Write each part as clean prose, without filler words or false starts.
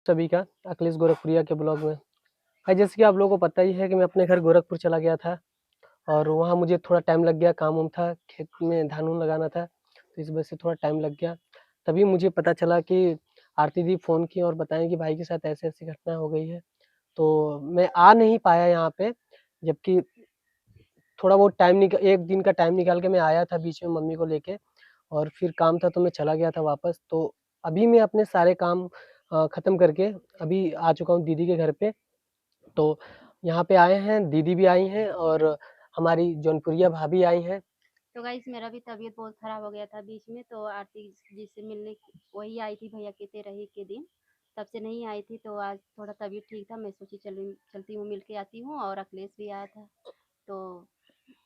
सभी का अखिलेश गोरखपुरिया के ब्लॉग में। भाई जैसे कि आप लोगों को पता ही है कि मैं अपने घर गोरखपुर चला गया था और वहाँ मुझे थोड़ा टाइम लग गया, काम-वाम था, खेत में धान-वान लगाना था, तो इस वजह से थोड़ा टाइम लग गया। तभी मुझे पता चला कि आरती दी फ़ोन की और बताएँ कि भाई के साथ ऐसे-ऐसी घटना हो गई है। तो मैं आ नहीं पाया यहाँ पे, जबकि थोड़ा बहुत टाइम 1 दिन का टाइम निकाल के मैं आया था बीच में मम्मी को लेके और फिर काम था तो मैं चला गया था वापस। तो अभी मैं अपने सारे काम ख़त्म करके अभी आ चुका हूँ दीदी के घर पे। तो यहाँ पे आए हैं, दीदी भी आई हैं और हमारी जौनपुरिया भाभी आई हैं। तो गाइस मेरा भी तबीयत बहुत ख़राब हो गया था बीच में, तो आरती जी से मिलने वही आई थी भैया के तेरही के दिन, तब से नहीं आई थी। तो आज थोड़ा तबीयत ठीक था, मैं सोची चलती हूँ, मिल के आती हूँ। और अखिलेश भी आया था, तो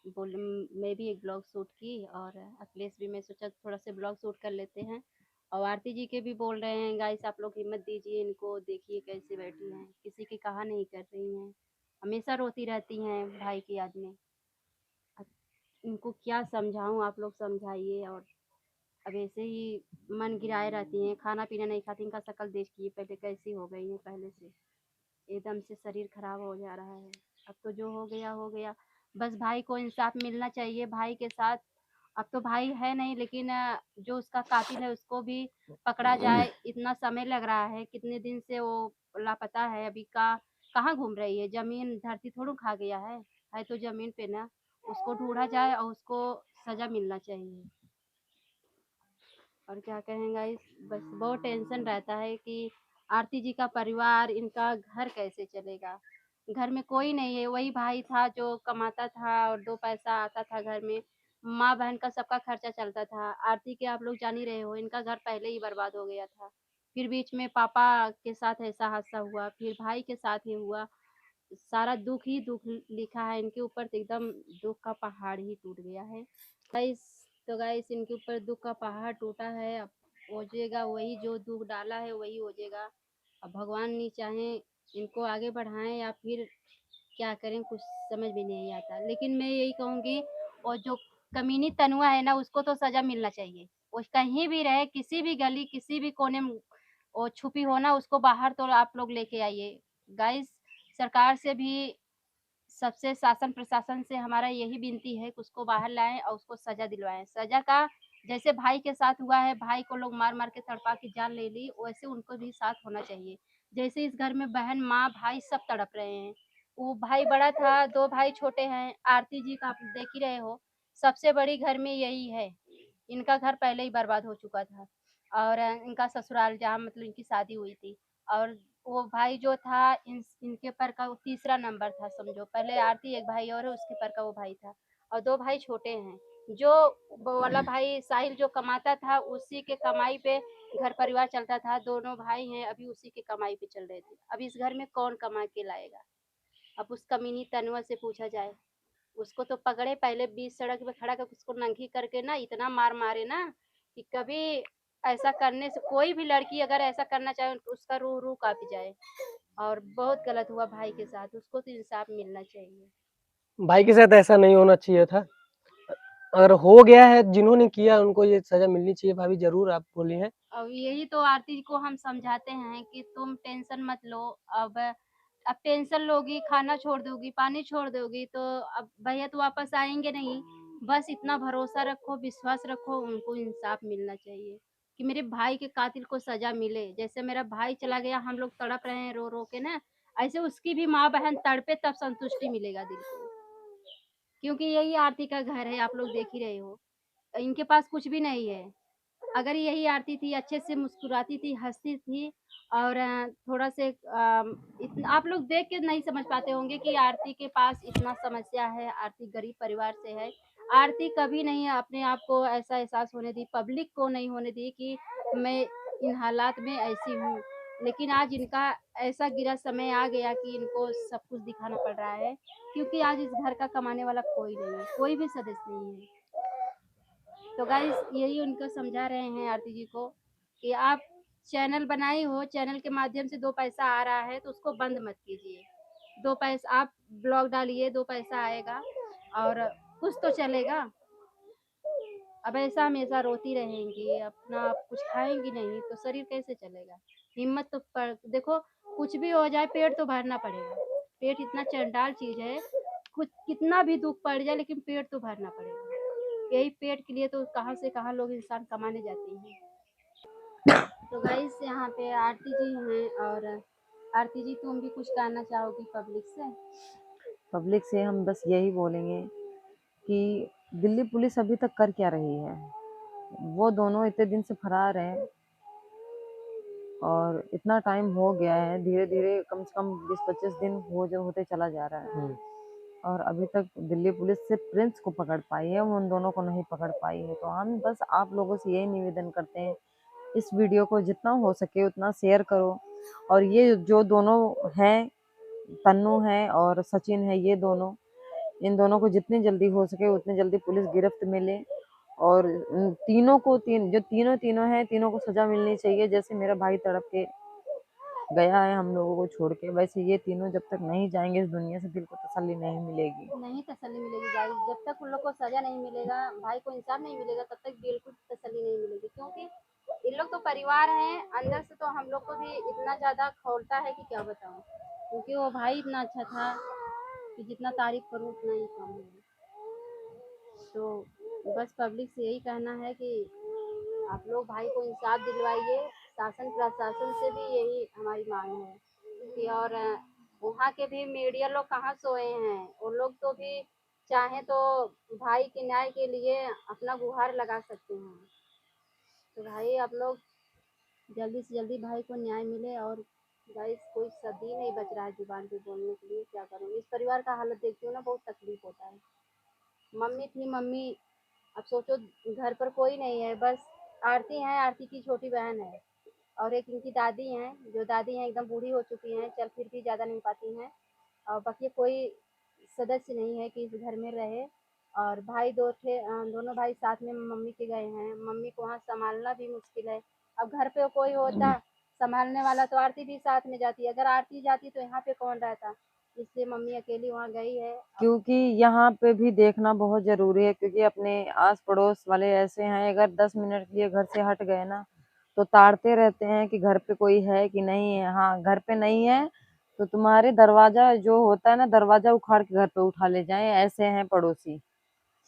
बोले मैं भी एक ब्लॉग शूट की और अखिलेश भी, मैं सोचा थोड़ा से ब्लॉग शूट कर लेते हैं। और आरती जी के भी बोल रहे हैं गाइस आप लोग हिम्मत दीजिए इनको, देखिए कैसे बैठी हैं, किसी की कहा नहीं कर रही हैं, हमेशा रोती रहती हैं भाई की याद में। अब इनको क्या समझाऊं, आप लोग समझाइए। और अब ऐसे ही मन गिराए रहती हैं, खाना पीना नहीं खाती, इनका शक्ल देखिए पहले कैसी हो गई है, पहले से एकदम से शरीर खराब हो जा रहा है। अब तो जो हो गया हो गया, बस भाई को इंसाफ मिलना चाहिए भाई के साथ। अब तो भाई है नहीं, लेकिन जो उसका कातिल है उसको भी पकड़ा जाए। इतना समय लग रहा है, कितने दिन से वो लापता है, अभी का कहाँ घूम रही है, जमीन धरती थोड़ा खा गया है तो जमीन पे ना। उसको ढूंढा जाए और उसको सजा मिलना चाहिए। और क्या कहेंगा इस, बस बहुत टेंशन रहता है कि आरती जी का परिवार, इनका घर कैसे चलेगा। घर में कोई नहीं है, वही भाई था जो कमाता था और दो पैसा आता था घर में, माँ बहन का सबका खर्चा चलता था। आरती के आप लोग जान ही रहे हो, इनका घर पहले ही बर्बाद हो गया था। फिर बीच में पापा के साथ ऐसा हादसा हुआ, फिर भाई के साथ ही हुआ। सारा दुख ही दुख लिखा है इनके ऊपर, तो एकदम दुख का पहाड़ ही टूट गया है गाइस। तो गाइस इनके ऊपर दुख का पहाड़ टूटा है, अब ओझेगा वही, जो दुख डाला है वही ओझेगा। अब भगवान नहीं चाहे इनको आगे बढ़ाएं या फिर क्या करें, कुछ समझ में नहीं आता। लेकिन मैं यही कहूँगी, और जो कमीनी तनुआ है ना, उसको तो सजा मिलना चाहिए। वो कहीं भी रहे, किसी भी गली किसी भी कोने में वो छुपी हो ना, उसको बाहर तो आप लोग लेके आइए गाइस। सरकार से भी, सबसे शासन प्रशासन से हमारा यही विनती है कि उसको बाहर लाएं और उसको सजा दिलवाएं। सजा का जैसे भाई के साथ हुआ है, भाई को लोग मार मार के तड़पा के जान ले ली, वैसे उनको भी साथ होना चाहिए। जैसे इस घर में बहन माँ भाई सब तड़प रहे हैं, वो भाई बड़ा था, दो भाई छोटे हैं। आरती जी का आप देख ही रहे हो, सबसे बड़ी घर में यही है। इनका घर पहले ही बर्बाद हो चुका था, और इनका ससुराल जहाँ मतलब इनकी शादी हुई थी। और वो भाई जो था इनके पर का वो तीसरा नंबर था समझो, पहले आरती एक भाई और है, उसके पर का वो भाई था। और दो भाई छोटे हैं। जो वो वाला भाई साहिल जो कमाता था, उसी के कमाई पे घर परिवार चलता था। दोनों भाई हैं अभी उसी के कमाई पे चल रहे थे। अब इस घर में कौन कमा के लाएगा। अब उस कमीनी तनवा से पूछा जाए, उसको तो पकड़े पहले बीच सड़क पे खड़ा कर उसको नंगी करके ना इतना मार मारे ना, कि कभी ऐसा करने से कोई भी लड़की अगर ऐसा करना चाहे तो उसका रूह रूह कांप जाए। और बहुत गलत हुआ भाई के साथ, उसको तो इंसाफ मिलना चाहिए। भाई के साथ ऐसा नहीं होना चाहिए था। अगर हो गया है, जिन्होंने किया उनको ये सज़ा मिलनी चाहिए भाभी, ज़रूर आप बोली हैं। अब यही तो आरती को हम समझाते हैं कि तुम टेंशन मत लो। अब टेंशन लोगी, खाना छोड़ दोगी, पानी छोड़ दोगी, तो अब भैया तो वापस आएंगे नहीं। बस इतना भरोसा रखो, विश्वास रखो, उनको इंसाफ मिलना चाहिए कि मेरे भाई के कातिल को सजा मिले। जैसे मेरा भाई चला गया, हम लोग तड़प रहे हैं रो रो के ना, ऐसे उसकी भी माँ बहन तड़पे, तब संतुष्टि मिलेगा दिल को। क्योंकि यही आरती का घर है, आप लोग देख ही रहे हो, इनके पास कुछ भी नहीं है। अगर यही आरती थी, अच्छे से मुस्कुराती थी, हँसती थी, और थोड़ा से इतना आप लोग देख के नहीं समझ पाते होंगे कि आरती के पास इतना समस्या है, आरती गरीब परिवार से है। आरती कभी नहीं अपने आप को ऐसा एहसास होने दी, पब्लिक को नहीं होने दी कि मैं इन हालात में ऐसी हूँ। लेकिन आज इनका ऐसा गिरा समय आ गया कि इनको सब कुछ दिखाना पड़ रहा है, क्योंकि आज इस घर का कमाने वाला कोई नहीं है, कोई भी सदस्य नहीं है। तो गाइस यही उनको समझा रहे हैं आरती जी को कि आप चैनल बनाई हो, चैनल के माध्यम से दो पैसा आ रहा है तो उसको बंद मत कीजिए। दो पैसा आप ब्लॉग डालिए, दो पैसा आएगा और कुछ तो चलेगा। अब ऐसा हमेशा रोती रहेंगी, अपना आप कुछ खाएंगी नहीं तो शरीर कैसे चलेगा। हिम्मत तो देखो, कुछ भी हो जाए पेट तो भरना पड़ेगा। पेट इतना चंडाल चीज है, कुछ कितना भी दुख पड़ जाए लेकिन पेट तो भरना पड़ेगा। यही पेट के लिए तो कहाँ से कहाँ लोग इंसान कमाने जाते हैं। तो गाइस यहाँ पे आरती जी हैं, और आरती जी तुम भी कुछ कहना चाहोगी पब्लिक से? पब्लिक से हम बस यही बोलेंगे कि दिल्ली पुलिस अभी तक कर क्या रही है। वो दोनों इतने दिन से फरार हैं और इतना टाइम हो गया है, धीरे धीरे कम से कम 20-25 दिन होते चला जा रहा है और अभी तक दिल्ली पुलिस सिर्फ प्रिंस को पकड़ पाई है, वो उन दोनों को नहीं पकड़ पाई है। तो हम बस आप लोगों से यही निवेदन करते हैं, इस वीडियो को जितना हो सके उतना शेयर करो। और ये जो दोनों हैं, तन्नू है और सचिन है, ये दोनों, इन दोनों को जितनी जल्दी हो सके उतनी जल्दी पुलिस गिरफ्त में ले और तीनों को जो तीनों हैं, तीनों को सजा मिलनी चाहिए। जैसे मेरा भाई तड़प के गया है हम लोगों को छोड़ के, वैसे ये तीनों जब तक नहीं जाएंगे इस दुनिया से, दिल को तसल्ली नहीं मिलेगी। नहीं तसल्ली मिलेगी गाइस, जब तक उन लोग को सजा नहीं मिलेगा, भाई को इंसाफ नहीं मिलेगा, तब तक बिल्कुल तसल्ली नहीं मिलेगी। क्योंकि इन लोग तो परिवार हैं, अंदर से तो हम लोग को भी इतना ज्यादा खौलता है कि क्या बताऊं। क्योंकि वो भाई इतना अच्छा था कि जितना तारीफ करूं उतना ही कम है। तो बस पब्लिक से यही कहना है कि आप लोग भाई को इंसाफ दिलवाइए। शासन प्रशासन से भी यही हमारी मांग है कि, और वहाँ के भी मीडिया लोग कहाँ सोए हैं, वो लोग तो भी चाहे तो भाई के न्याय के लिए अपना गुहार लगा सकते हैं। तो भाई आप लोग जल्दी से जल्दी भाई को न्याय मिले। और गाइस कोई सदी नहीं बच रहा है जुबान पे बोलने के लिए, क्या करूँ। इस परिवार का हालत देखती हूँ ना, बहुत तकलीफ होता है। मम्मी थी, मम्मी अब सोचो घर पर कोई नहीं है, बस आरती है, आरती की छोटी बहन है, और एक इनकी दादी हैं, जो दादी हैं एकदम बूढ़ी हो चुकी हैं, चल फिर भी ज़्यादा नहीं पाती हैं, और बाकी कोई सदस्य नहीं है कि इस घर में रहे। और भाई दोनों भाई साथ में मम्मी के गए हैं, मम्मी को वहाँ संभालना भी मुश्किल है। अब घर पे कोई होता संभालने वाला तो आरती भी साथ में जाती, अगर आरती जाती तो यहाँ पे कौन रहता, इसलिए मम्मी अकेली वहाँ गई है। क्योंकि यहाँ पे भी देखना बहुत जरूरी है, क्योंकि अपने आस पड़ोस वाले ऐसे हैं, अगर 10 मिनट के लिए घर से हट गए ना तो ताड़ते रहते हैं कि घर पे कोई है कि नहीं है। हाँ, घर पे नहीं है तो तुम्हारे दरवाजा जो होता है ना, दरवाजा उखाड़ के घर पे उठा ले जाएं, ऐसे हैं पड़ोसी।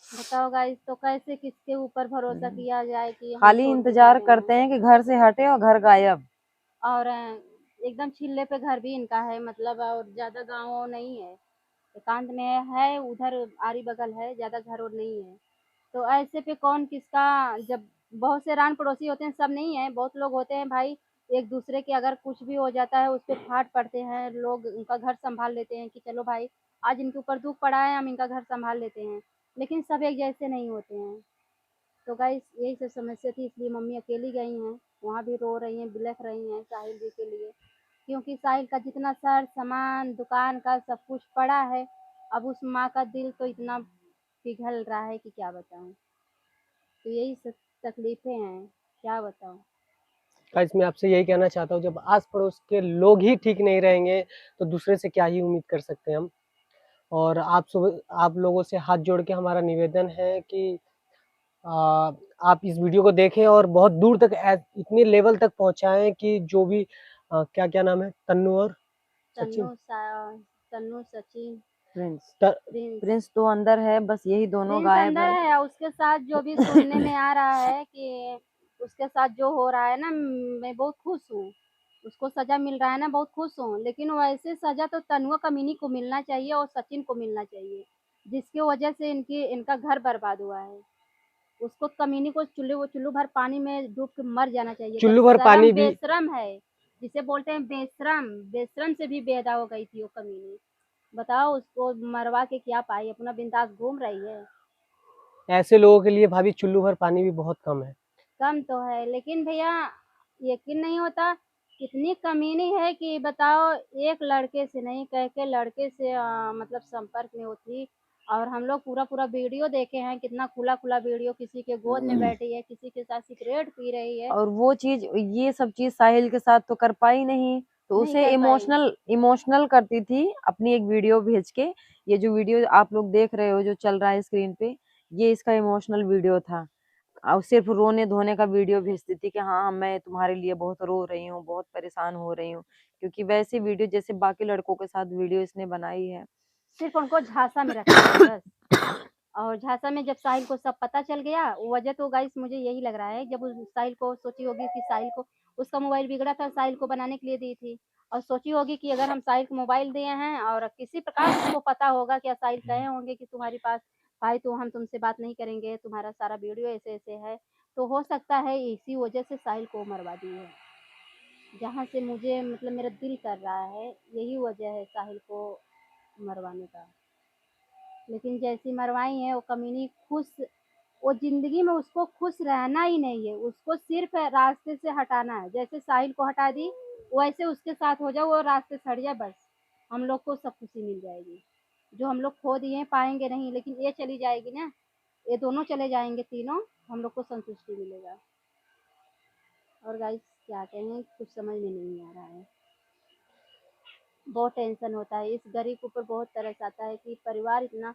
बताओ गाइस, तो कैसे किसके ऊपर भरोसा किया जाए कि हम खाली छोड़ के जा इंतजार रहे करते हैं। हैं कि घर से हटे और घर गायब। और एकदम चिल्ले पे घर भी इनका है, मतलब और ज्यादा गाँव नहीं है, एकांत में है, उधर आरी बगल है, ज्यादा घर और नहीं है। तो ऐसे पे कौन किसका, जब बहुत से रान पड़ोसी होते हैं, सब नहीं है, बहुत लोग होते हैं भाई, एक दूसरे के अगर कुछ भी हो जाता है उस पर फाट पड़ते हैं लोग, उनका घर संभाल लेते हैं कि चलो भाई आज इनके ऊपर दुख पड़ा है, हम इनका घर संभाल लेते हैं। लेकिन सब एक जैसे नहीं होते हैं। तो गाइस यही सब समस्या थी, इसलिए मम्मी अकेली गई हैं, वहाँ भी रो रही हैं, बिलख रही हैं साहिल जी के लिए। क्योंकि साहिल का जितना सर सामान दुकान का सब कुछ पड़ा है, अब उस माँ का दिल तो इतना पिघल रहा है कि क्या बताऊँ। तो यही सब तकलीफें हैं, क्या बताऊँ। गाइस मैं आपसे यही कहना चाहता हूँ, जब आस पड़ोस के लोग ही ठीक नहीं रहेंगे तो दूसरे से क्या ही उम्मीद कर सकते हैं हम। और आप लोगों से हाथ जोड़ के हमारा निवेदन है कि आ, आप इस वीडियो को देखें और बहुत दूर तक इतने लेवल तक पहुंचाएं कि जो भी क्या क्या नाम है, तन्नू और Sachin, Tannu Sachin Prince Prince Prince तो अंदर है, बस यही दोनों प्रिंस गायब अंदर है। है। उसके साथ जो भी सुनने में आ रहा है कि उसके साथ जो हो रहा है ना, मैं बहुत खुश हूँ, उसको सजा मिल रहा है ना, बहुत खुश हूँ। लेकिन वैसे सजा तो तनुआ कमीनी को मिलना चाहिए और सचिन को मिलना चाहिए, जिसकी वजह से इनका घर बर्बाद हुआ है। उसको कमीनी को चुल्लू भर पानी में डूब के मर जाना चाहिए था। चुल्लू भर शर्म पानी भी। बेशरम है, जिसे बोलते हैं बेशरम, बेशरम से भी बेअदा हो गई थी वो कमीनी। बताओ उसको मरवा के क्या पाई, अपना बिंदास घूम रही है। ऐसे लोगों के लिए भाभी चुल्लू भर पानी भी बहुत कम है। कम तो है, लेकिन भैया यकीन नहीं होता कितनी कमीनी है कि बताओ, एक लड़के से नहीं कह के लड़के से मतलब संपर्क में होती। और हम लोग पूरा पूरा वीडियो देखे हैं, कितना खुला खुला वीडियो, किसी के गोद में बैठी है, किसी के साथ सिगरेट पी रही है। और वो चीज, ये सब चीज साहिल के साथ तो कर पाई नहीं, तो नहीं उसे कर पाई। इमोशनल करती थी अपनी एक वीडियो भेज के। ये जो वीडियो आप लोग देख रहे हो जो चल रहा है स्क्रीन पे, ये इसका इमोशनल वीडियो था। और सिर्फ रोने धोने का वीडियो भेजती थी कि हाँ मैं तुम्हारे लिए बहुत रो रही हूँ, बहुत परेशान हो रही हूँ, क्योंकि वैसी वीडियो जैसे बाकी लड़कों के साथ वीडियो इसने बनाई है। सिर्फ उनको झांसा में रखा है बस। और झांसा में जब साहिल को सब पता चल गया, वजह तो गाइस मुझे यही लग रहा है, जब उस साहिल को सोची होगी कि साहिल को उसका मोबाइल बिगड़ा था, साहिल को बनाने के लिए दी थी, और सोची होगी कि अगर हम साहिल को मोबाइल दिए हैं और किसी प्रकार उसको पता होगा कि साहिल कहे होंगे कि तुम्हारे पास भाई तो हम तुमसे बात नहीं करेंगे, तुम्हारा सारा वीडियो ऐसे ऐसे है, तो हो सकता है इसी वजह से साहिल को मरवा दी है। जहाँ से मुझे मतलब मेरा दिल कर रहा है यही वजह है साहिल को मरवाने का। लेकिन जैसी मरवाई है वो कमीनी खुश, वो ज़िंदगी में उसको खुश रहना ही नहीं है, उसको सिर्फ रास्ते से हटाना है। जैसे साहिल को हटा दी वैसे उसके साथ हो जाए, वो रास्ते से हट जाए, बस हम लोग को सब खुशी मिल जाएगी। जो हम लोग खो दिए पाएंगे नहीं, लेकिन ये चली जाएगी ना, ये दोनों चले जाएंगे तीनों, हम लोग को संतुष्टि मिलेगा। और गाइस क्या कहें, कुछ समझ में नहीं आ रहा है, बहुत टेंशन होता है। इस गरीब के ऊपर बहुत तरस आता है कि परिवार इतना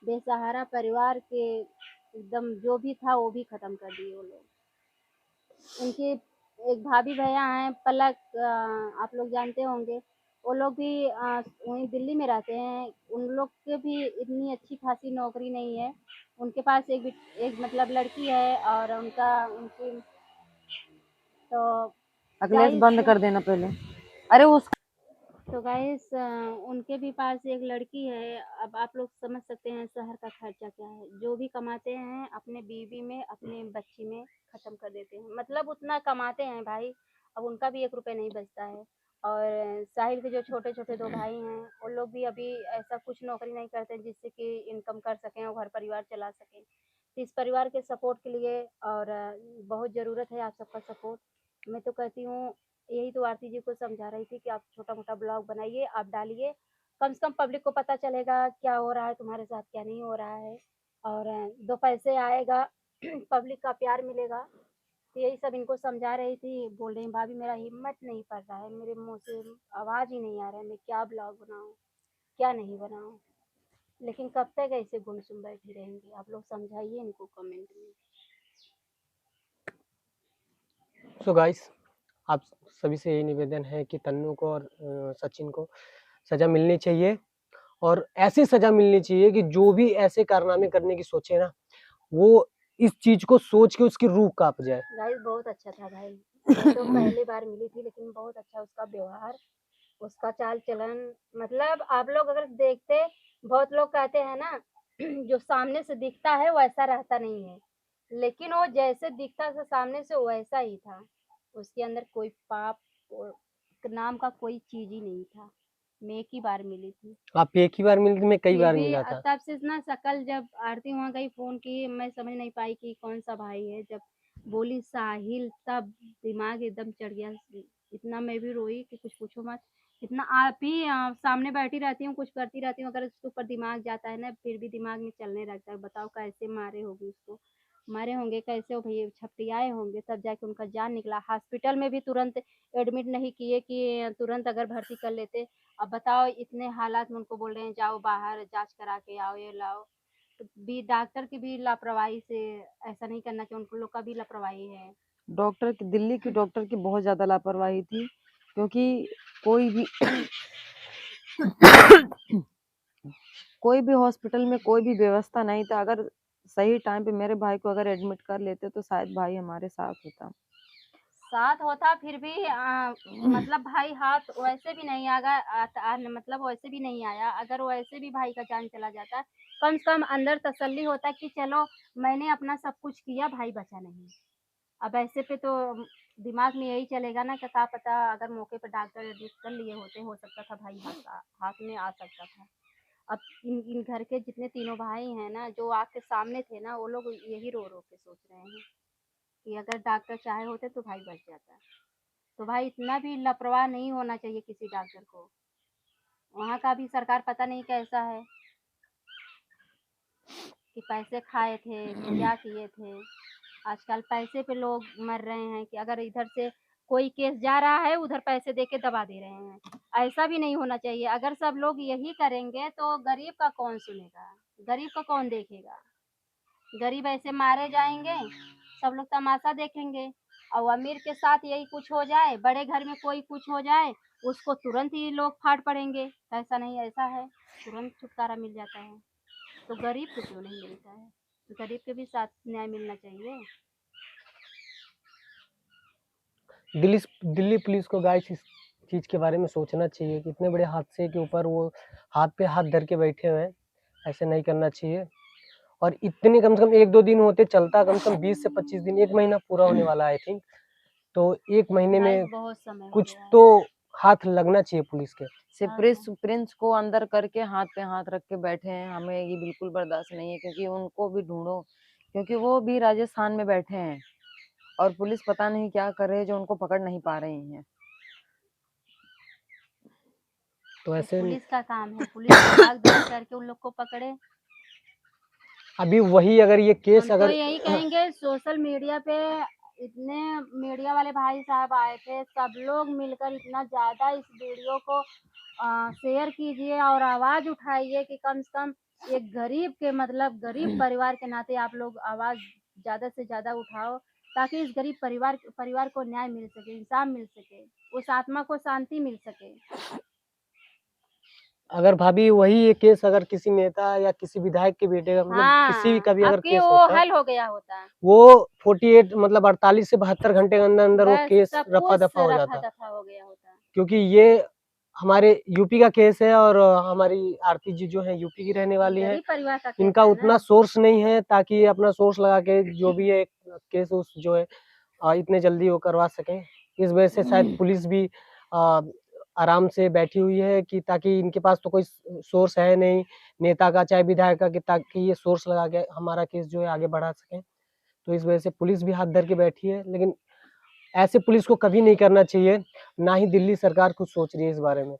बेसहारा, परिवार के एकदम जो भी था वो भी खत्म कर दिए वो लोग। उनके एक भाभी भैया हैं पलक, आप लोग जानते होंगे, वो लोग भी वहीं दिल्ली में रहते हैं। उन लोग के भी इतनी अच्छी खासी नौकरी नहीं है, उनके पास एक मतलब लड़की है और उनका उनकी तो अखिलेश गाइस बंद कर देना पहले। अरे उस तो गाइस उनके भी पास एक लड़की है। अब आप लोग समझ सकते हैं शहर का खर्चा क्या है, जो भी कमाते हैं अपने बीवी में अपने बच्ची में ख़त्म कर देते हैं, मतलब उतना कमाते हैं भाई, अब उनका भी 1 रुपये नहीं बचता है। और साहिल के जो छोटे छोटे 2 भाई हैं वो लोग भी अभी ऐसा कुछ नौकरी नहीं करते जिससे कि इनकम कर सकें और घर परिवार चला सकें। तो इस परिवार के सपोर्ट के लिए और बहुत ज़रूरत है आप सबका सपोर्ट। मैं तो कहती हूँ, यही तो आरती जी को समझा रही थी कि आप छोटा मोटा ब्लॉग बनाइए, आप डालिए, कम से कम पब्लिक को पता चलेगा क्या हो रहा है तुम्हारे साथ, क्या नहीं हो रहा है, और 2 पैसे आएगा पब्लिक का प्यार मिलेगा। तो यही सब इनको समझा रही थी। बोल रही भाभी मेरा हिम्मत नहीं पड़ रहा है, मेरे मुंह से आवाज़ ही नहीं आ रहा है, मैं क्या ब्लॉग बनाऊँ क्या नहीं बनाऊँ। लेकिन कब तक ऐसे गुमसुम बैठी रहेंगी, आप लोग समझाइए इनको कमेंट में। सो गाइस, आप सभी से यही निवेदन है कि तन्नू को और सचिन को सज़ा मिलनी चाहिए, और ऐसी सज़ा मिलनी चाहिए कि जो भी ऐसे कारनामे करने की सोचे ना, वो इस चीज़ को सोच के उसकी रूह काँप जाए। गाइस बहुत अच्छा था भाई, मैं तो पहली बार मिली थी लेकिन बहुत अच्छा उसका व्यवहार, उसका चाल चलन, मतलब आप लोग अगर देखते, बहुत लोग कहते हैं ना जो सामने से दिखता है वैसा रहता नहीं है, लेकिन वो जैसे दिखता था सामने से वैसा ही था। उसके अंदर कोई पाप नाम का कोई चीज ही नहीं था। मैं एक ही बार मिली थी, आप एक ही बार मिली थी, मैं कई फिर बार भी मिला था। तब से ना शक्ल, जब आरती वहाँ गई फ़ोन की, मैं समझ नहीं पाई कि कौन सा भाई है, जब बोली साहिल तब दिमाग एकदम चढ़ गया। इतना मैं भी रोई कि कुछ पूछो मत। इतना आप ही सामने बैठी रहती हूँ कुछ करती रहती हूँ, अगर उसके ऊपर दिमाग जाता है ना फिर भी दिमाग में चलने लगता है। बताओ कैसे मारे होगी उसको, मारे होंगे कैसे, वो भैया छपटियाए होंगे तब जाके उनका जान निकला। हॉस्पिटल में भी तुरंत एडमिट नहीं किए कि तुरंत अगर भर्ती कर लेते। अब बताओ इतने हालात में उनको बोल रहे हैं जाओ बाहर जांच करा के आओ, ये लाओ, तो भी डॉक्टर की भी लापरवाही से ऐसा नहीं करना चाहिए, उनको लोग का भी लापरवाही है। डॉक्टर की, दिल्ली की डॉक्टर की बहुत ज्यादा लापरवाही थी, क्योंकि कोई भी कोई भी हॉस्पिटल में कोई भी व्यवस्था नहीं था। अगर सही टाइम पे मेरे भाई को अगर एडमिट कर लेते तो शायद भाई हमारे साथ होता। साथ होता फिर भी मतलब भाई हाथ वैसे भी नहीं मतलब वैसे भी नहीं आया, अगर वैसे भी भाई का जान चला जाता, कम से कम अंदर तसल्ली होता कि चलो मैंने अपना सब कुछ किया, भाई बचा नहीं। अब ऐसे पे तो दिमाग में यही चलेगा ना कि क्या पता अगर मौके पर डॉक्टर एडमिट कर लिए होते, हो सकता था भाई हाथ में आ सकता था। अब इन घर के जितने तीनों भाई हैं ना जो आपके सामने थे ना, वो लोग यही रो रो के सोच रहे हैं कि अगर डॉक्टर चाहे होते तो भाई बच जाता। तो भाई इतना भी लापरवाह नहीं होना चाहिए किसी डॉक्टर को। वहाँ का भी सरकार पता नहीं कैसा है, कि पैसे खाए थे कि क्या किए थे। आजकल पैसे पे लोग मर रहे हैं कि अगर इधर से कोई केस जा रहा है उधर पैसे दे के दबा दे रहे हैं। ऐसा भी नहीं होना चाहिए। अगर सब लोग यही करेंगे तो गरीब का कौन सुनेगा, गरीब का कौन देखेगा। गरीब ऐसे मारे जाएंगे सब लोग तमाशा देखेंगे। और अमीर के साथ यही कुछ हो जाए, बड़े घर में कोई कुछ हो जाए, उसको तुरंत ही लोग फाड़ पड़ेंगे। ऐसा नहीं, ऐसा है, तुरंत छुटकारा मिल जाता है। तो गरीब को क्यों नहीं मिलता है? तो गरीब के भी साथ न्याय मिलना चाहिए। दिल्ली दिल्ली पुलिस को गाइस इस चीज़ के बारे में सोचना चाहिए कि इतने बड़े हादसे के ऊपर वो हाथ पे हाथ धर के बैठे हुए हैं, ऐसे नहीं करना चाहिए। और इतने कम से कम 1-2 दिन होते चलता, कम से कम 20 से 25 दिन, 1 महीना पूरा होने वाला है आई थिंक। तो 1 महीने गाइस में बहुत समय हो कुछ गया है। तो हाथ लगना चाहिए पुलिस के। से हाँ, प्रिंस को अंदर करके हाथ पे हाथ रख के बैठे हैं, हमें ये बिल्कुल बर्दाश्त नहीं है, क्योंकि उनको भी ढूंढो, क्योंकि वो भी राजस्थान में बैठे हैं और पुलिस पता नहीं क्या कर रही है जो उनको पकड़ नहीं पा रही है। तो ये ऐसे पुलिस का काम है, पुलिस भाग दौड़ करके उन लोग को पकड़े। अभी वही अगर ये केस हम तो अगर यही कहेंगे, सोशल मीडिया पे इतने मीडिया वाले भाई साहब आए थे, सब लोग मिलकर इतना ज़्यादा इस वीडियो को शेयर कीजिए और आवाज़ उठाइए कि कम से कम एक गरीब के, मतलब गरीब परिवार के नाते आप लोग आवाज़ ज़्यादा से ज़्यादा उठाओ, ताकि इस गरीब परिवार को न्याय मिल सके, इंसाफ मिल सके, उस आत्मा को शांति मिल सके। अगर भाभी वही ये केस अगर किसी नेता या किसी विधायक के बेटे का मतलब किसी का हाँ, भी अगर आपके केस वो होता, हल हो गया होता। वो 48 मतलब 48 से 72 घंटे के अंदर वो बस केस सब रफा कुछ दफा हो रफा जाता, दफा हो गया होता। क्योंकि ये हमारे यूपी का केस है और हमारी आरती जी जो है यूपी की रहने वाली है। गरीब परिवार का केस इनका है उतना ना। सोर्स नहीं है ताकि ये अपना सोर्स लगा के जो भी है केस उस जो है इतने जल्दी वो करवा सकें। इस वजह से शायद पुलिस भी आ, आराम से बैठी हुई है कि ताकि इनके पास तो कोई सोर्स है नहीं नेता का चाहे विधायक का कि ताकि ये सोर्स लगा के हमारा केस जो है आगे बढ़ा सकें। तो इस वजह से पुलिस भी हाथ धर के बैठी है, लेकिन ऐसे पुलिस को कभी नहीं करना चाहिए। ना ही दिल्ली सरकार कुछ सोच रही है इस बारे में।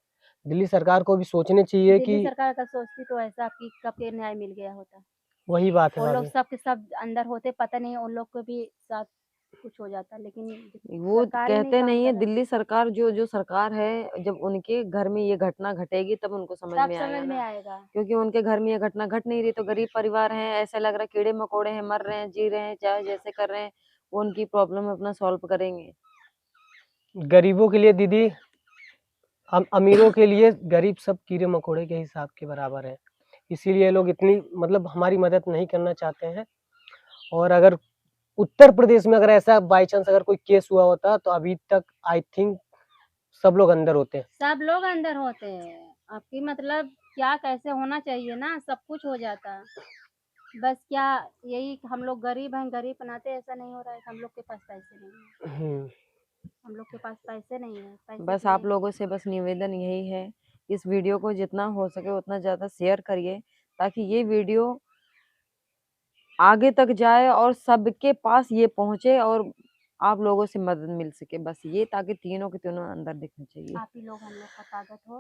दिल्ली सरकार को भी सोचने चाहिए दिल्ली कि सरकार अगर सोचती तो ऐसा आपकी कब के न्याय मिल गया होता। वही बात है वो लोग भाभी। सब के सब अंदर होते, पता नहीं उन लोग को भी साथ कुछ हो जाता, लेकिन वो सरकार ही नहीं कहते काम नहीं है, कर रही। दिल्ली सरकार जो सरकार है, जब उनके घर में ये घटना घटेगी तब उनको समझ सब में समझ आएगा में ना, आएगा। क्योंकि उनके घर में ये घटना घट नहीं रही, तो गरीब परिवार हैं, ऐसा लग रहा है कीड़े मकोड़े हैं, मर रहे हैं, जी रहे हैं, चाहे जैसे कर रहे हैं, वो उनकी प्रॉब्लम अपना सॉल्व करेंगे। गरीबों के लिए दीदी, हम अमीरों के लिए गरीब सब कीड़े मकोड़े के हिसाब के बराबर है। इसीलिए लोग इतनी मतलब हमारी मदद नहीं करना चाहते हैं। और अगर उत्तर प्रदेश में अगर ऐसा बाई चांस अगर कोई केस हुआ होता तो अभी तक आई थिंक सब लोग अंदर होते हैं। सब लोग अंदर होते हैं, आपकी मतलब क्या कैसे होना चाहिए ना, सब कुछ हो जाता। बस क्या यही हम लोग गरीब हैं, गरीब बनाते, ऐसा नहीं हो रहा है कि हम लोग के पास पैसे नहीं है। हम लोग के पास पैसे नहीं है, पैसे बस की आप नहीं। लोगों से बस निवेदन यही है, इस वीडियो को जितना हो सके उतना ज़्यादा शेयर करिए, ताकि ये वीडियो आगे तक जाए और सबके पास ये पहुंचे और आप लोगों से मदद मिल सके, बस ये, ताकि तीनों के तीनों अंदर दिखने चाहिए। आप ही लोग हम लोग का ताकत हो,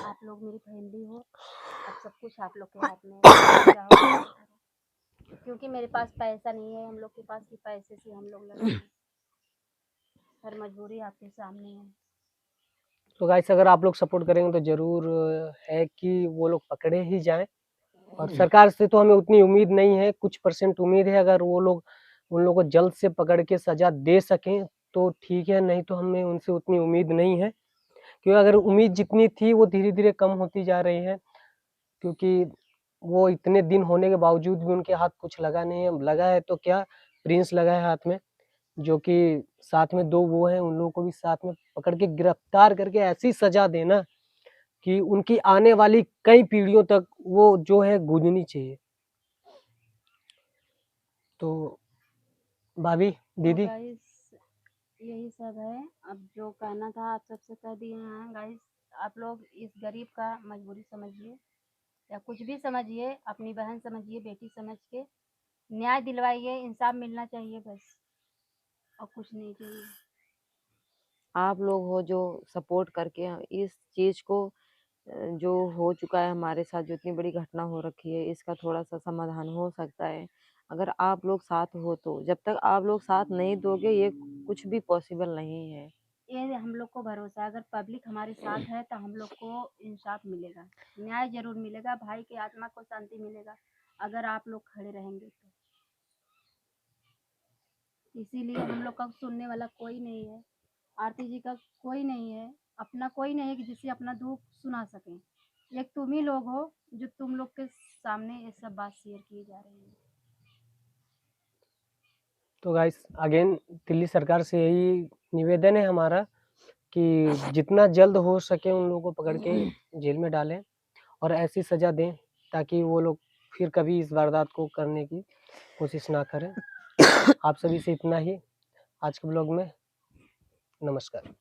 आप लोग मेरी फैमिली हो, अब सब कुछ आप लोग के हाथ में है, आप चाहो तो करो। क्योंकि मेरे पास पैसा नहीं है, हम लोग के पास भी पैसे से हम लोग लड़े हैं। हर मजबूरी आपके सामने है। तो गाइस अगर आप लोग सपोर्ट करेंगे तो जरूर है कि वो लोग पकड़े ही जाएं। और सरकार से तो हमें उतनी उम्मीद नहीं है, कुछ परसेंट उम्मीद है, अगर वो लोग उन लोगों को जल्द से पकड़ के सजा दे सकें तो ठीक है, नहीं तो हमें उनसे उतनी उम्मीद नहीं है। क्योंकि अगर उम्मीद जितनी थी वो धीरे धीरे कम होती जा रही है, क्योंकि वो इतने दिन होने के बावजूद भी उनके हाथ कुछ लगा नहीं है। लगा है तो क्या, प्रिंस लगा है हाथ में, जो कि साथ में 2 वो हैं, उन लोगों को भी साथ में पकड़ के गिरफ्तार करके ऐसी सजा देना कि उनकी आने वाली कई पीढ़ियों तक वो जो है गूंजनी चाहिए। तो भाभी तो दीदी गाइस यही सब है, अब जो कहना था आप सबसे कह दिए हैं गाइस। आप लोग इस गरीब का मजबूरी समझिए या कुछ भी समझिए, अपनी बहन समझिए, बेटी समझ के न्याय दिलवाइए, इंसाफ मिलना चाहिए बस, और कुछ नहीं चाहिए। आप लोग हो जो सपोर्ट करके इस चीज को, जो हो चुका है हमारे साथ, जो इतनी बड़ी घटना हो रखी है, इसका थोड़ा सा समाधान हो सकता है अगर आप लोग साथ हो तो। जब तक आप लोग साथ नहीं दोगे ये कुछ भी पॉसिबल नहीं है। ये हम लोग को भरोसा है, अगर पब्लिक हमारे साथ है तो हम लोग को इंसाफ मिलेगा, न्याय जरूर मिलेगा, भाई की आत्मा को शांति मिलेगा, अगर आप लोग खड़े रहेंगे तो। इसीलिए हम लोग का सुनने वाला कोई नहीं है। आरती जी का कोई नहीं है, अपना कोई नहीं है कि जिससे अपना दुख सुना सकें। एक तुम ही लोग हो जो तुम लोग के सामने ये सब बात शेयर की जा रही है। तो गाइस अगेन दिल्ली सरकार से यही निवेदन है हमारा कि जितना जल्द हो सके उन लोगों को पकड़ के जेल में डालें और ऐसी सज़ा दें ताकि वो लोग फिर कभी इस वारदात को करने की कोशिश ना करें। आप सभी से इतना ही आज के ब्लॉग में। नमस्कार।